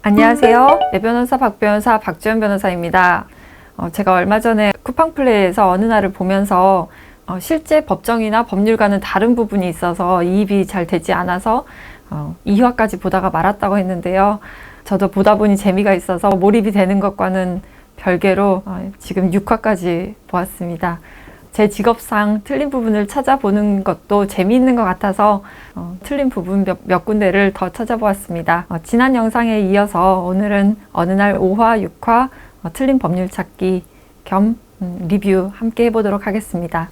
안녕하세요. 내 변호사 박변호사 박주연 변호사입니다. 제가 얼마 전에 쿠팡플레이에서 어느 날을 보면서 실제 법정이나 법률과는 다른 부분이 있어서 이입이 잘 되지 않아서 2화까지 보다가 말았다고 했는데요. 저도 보다 보니 재미가 있어서 몰입이 되는 것과는 별개로 지금 6화까지 보았습니다. 제 직업상 틀린 부분을 찾아보는 것도 재미있는 것 같아서 틀린 부분 몇 군데를 더 찾아보았습니다. 지난 영상에 이어서 오늘은 어느 날 5화, 6화 틀린 법률 찾기 겸 리뷰 함께 해보도록 하겠습니다.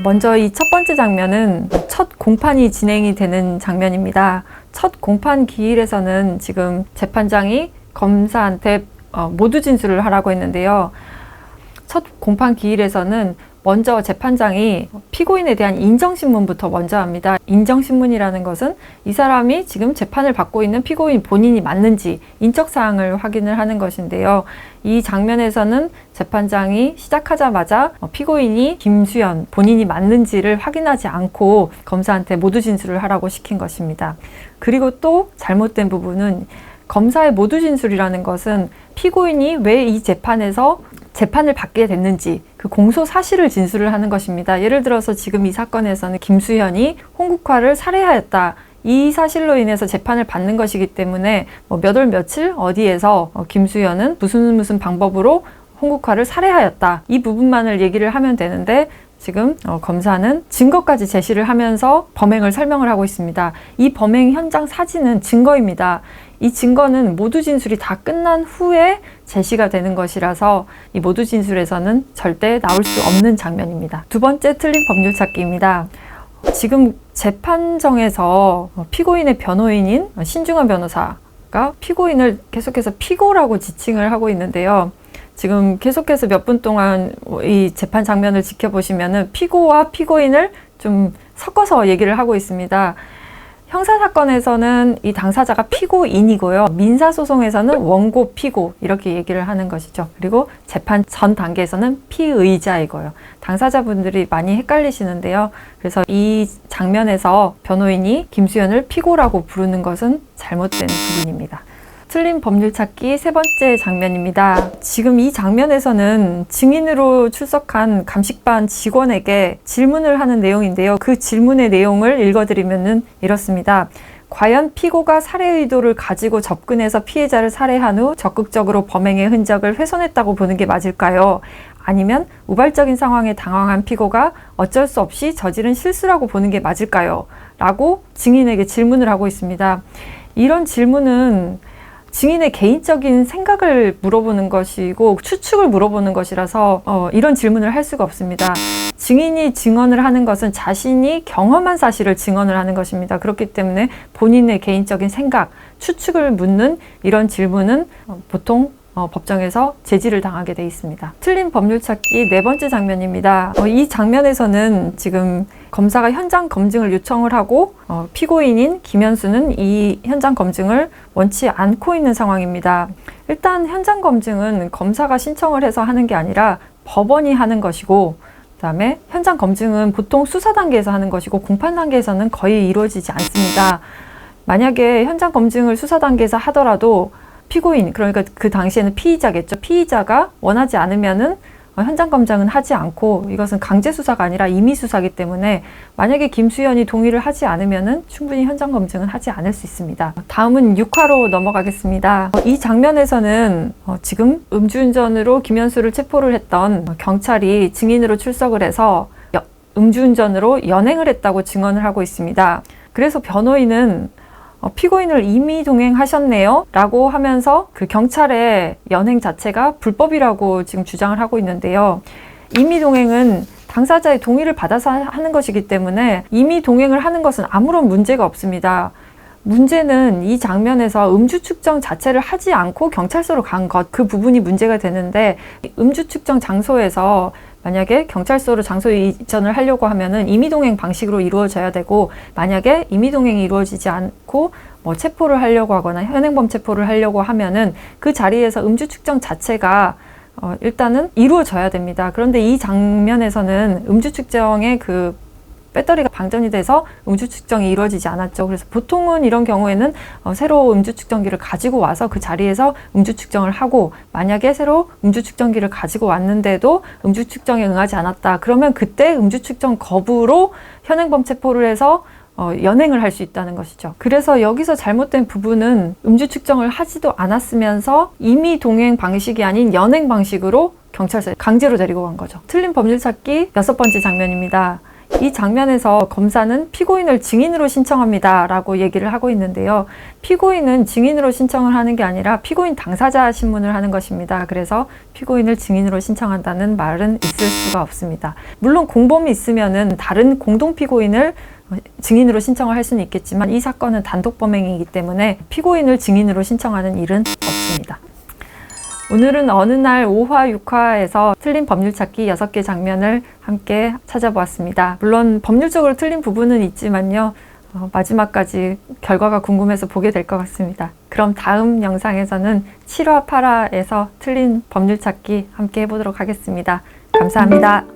먼저 이 첫 번째 장면은 첫 공판이 진행이 되는 장면입니다. 첫 공판 기일에서는 지금 재판장이 검사한테 모두 진술을 하라고 했는데요. 첫 공판 기일에서는 먼저 재판장이 피고인에 대한 인정신문부터 먼저 합니다. 인정신문이라는 것은 이 사람이 지금 재판을 받고 있는 피고인 본인이 맞는지 인적사항을 확인을 하는 것인데요. 이 장면에서는 재판장이 시작하자마자 피고인이 김수현 본인이 맞는지를 확인하지 않고 검사한테 모두 진술을 하라고 시킨 것입니다. 그리고 또 잘못된 부분은 검사의 모두 진술이라는 것은 피고인이 왜 이 재판에서 재판을 받게 됐는지 그 공소 사실을 진술을 하는 것입니다. 예를 들어서 지금 이 사건에서는 김수현이 홍국화를 살해하였다. 이 사실로 인해서 재판을 받는 것이기 때문에 몇 월 며칠 어디에서 김수현은 무슨 방법으로 홍국화를 살해하였다. 이 부분만을 얘기를 하면 되는데 지금 검사는 증거까지 제시를 하면서 범행을 설명을 하고 있습니다. 이 범행 현장 사진은 증거입니다. 이 증거는 모두 진술이 다 끝난 후에 제시가 되는 것이라서 이 모두 진술에서는 절대 나올 수 없는 장면입니다. 두 번째 틀린 법률 찾기입니다. 지금 재판정에서 피고인의 변호인인 신중한 변호사가 피고인을 계속해서 피고라고 지칭을 하고 있는데요. 지금 계속해서 몇 분 동안 이 재판 장면을 지켜보시면은 피고와 피고인을 좀 섞어서 얘기를 하고 있습니다. 형사사건에서는 이 당사자가 피고인이고요. 민사소송에서는 원고 피고 이렇게 얘기를 하는 것이죠. 그리고 재판 전 단계에서는 피의자이고요. 당사자분들이 많이 헷갈리시는데요. 그래서 이 장면에서 변호인이 김수현을 피고라고 부르는 것은 잘못된 부분입니다. 틀린 법률 찾기 세 번째 장면입니다. 지금 이 장면에서는 증인으로 출석한 감식반 직원에게 질문을 하는 내용인데요. 그 질문의 내용을 읽어드리면 이렇습니다. 과연 피고가 살해 의도를 가지고 접근해서 피해자를 살해한 후 적극적으로 범행의 흔적을 훼손했다고 보는 게 맞을까요? 아니면 우발적인 상황에 당황한 피고가 어쩔 수 없이 저지른 실수라고 보는 게 맞을까요? 라고 증인에게 질문을 하고 있습니다. 이런 질문은 증인의 개인적인 생각을 물어보는 것이고 추측을 물어보는 것이라서 이런 질문을 할 수가 없습니다. 증인이 증언을 하는 것은 자신이 경험한 사실을 증언을 하는 것입니다. 그렇기 때문에 본인의 개인적인 생각, 추측을 묻는 이런 질문은 보통 법정에서 제지를 당하게 돼 있습니다. 틀린 법률 찾기 네 번째 장면입니다. 이 장면에서는 지금 검사가 현장 검증을 요청을 하고 피고인인 김현수는 이 현장 검증을 원치 않고 있는 상황입니다. 일단 현장 검증은 검사가 신청을 해서 하는 게 아니라 법원이 하는 것이고 그다음에 현장 검증은 보통 수사 단계에서 하는 것이고 공판 단계에서는 거의 이루어지지 않습니다. 만약에 현장 검증을 수사 단계에서 하더라도 피고인, 그러니까 그 당시에는 피의자겠죠. 피의자가 원하지 않으면은 현장 검증은 하지 않고 이것은 강제 수사가 아니라 임의 수사이기 때문에 만약에 김수현이 동의를 하지 않으면은 충분히 현장 검증은 하지 않을 수 있습니다. 다음은 6화로 넘어가겠습니다. 이 장면에서는 지금 음주운전으로 김현수를 체포를 했던 경찰이 증인으로 출석을 해서 음주운전으로 연행을 했다고 증언을 하고 있습니다. 그래서 변호인은 피고인을 임의 동행하셨네요 라고 하면서 그 경찰의 연행 자체가 불법이라고 지금 주장을 하고 있는데요. 임의 동행은 당사자의 동의를 받아서 하는 것이기 때문에 임의 동행을 하는 것은 아무런 문제가 없습니다. 문제는 이 장면에서 음주 측정 자체를 하지 않고 경찰서로 간 것, 그 부분이 문제가 되는데 음주 측정 장소에서 만약에 경찰서로 장소 이전을 하려고 하면은 임의동행 방식으로 이루어져야 되고 만약에 임의동행이 이루어지지 않고 체포를 하려고 하거나 현행범 체포를 하려고 하면은 그 자리에서 음주 측정 자체가 일단은 이루어져야 됩니다. 그런데 이 장면에서는 음주 측정의 그 배터리가 방전이 돼서 음주 측정이 이루어지지 않았죠. 그래서 보통은 이런 경우에는 새로 음주 측정기를 가지고 와서 그 자리에서 음주 측정을 하고, 만약에 새로 음주 측정기를 가지고 왔는데도 음주 측정에 응하지 않았다. 그러면 그때 음주 측정 거부로 현행범 체포를 해서 연행을 할 수 있다는 것이죠. 그래서 여기서 잘못된 부분은 음주 측정을 하지도 않았으면서 임의 동행 방식이 아닌 연행 방식으로 경찰서에 강제로 데리고 간 거죠. 틀린 법률 찾기 6번째 장면입니다. 이 장면에서 검사는 피고인을 증인으로 신청합니다 라고 얘기를 하고 있는데요. 피고인은 증인으로 신청을 하는 게 아니라 피고인 당사자 신문을 하는 것입니다. 그래서 피고인을 증인으로 신청한다는 말은 있을 수가 없습니다. 물론 공범이 있으면은 다른 공동 피고인을 증인으로 신청을 할 수는 있겠지만, 이 사건은 단독 범행이기 때문에 피고인을 증인으로 신청하는 일은 없습니다. 오늘은 어느 날 5화, 6화에서 틀린 법률 찾기 6개 장면을 함께 찾아보았습니다. 물론 법률적으로 틀린 부분은 있지만요, 마지막까지 결과가 궁금해서 보게 될 것 같습니다. 그럼 다음 영상에서는 7화, 8화에서 틀린 법률 찾기 함께 해보도록 하겠습니다. 감사합니다.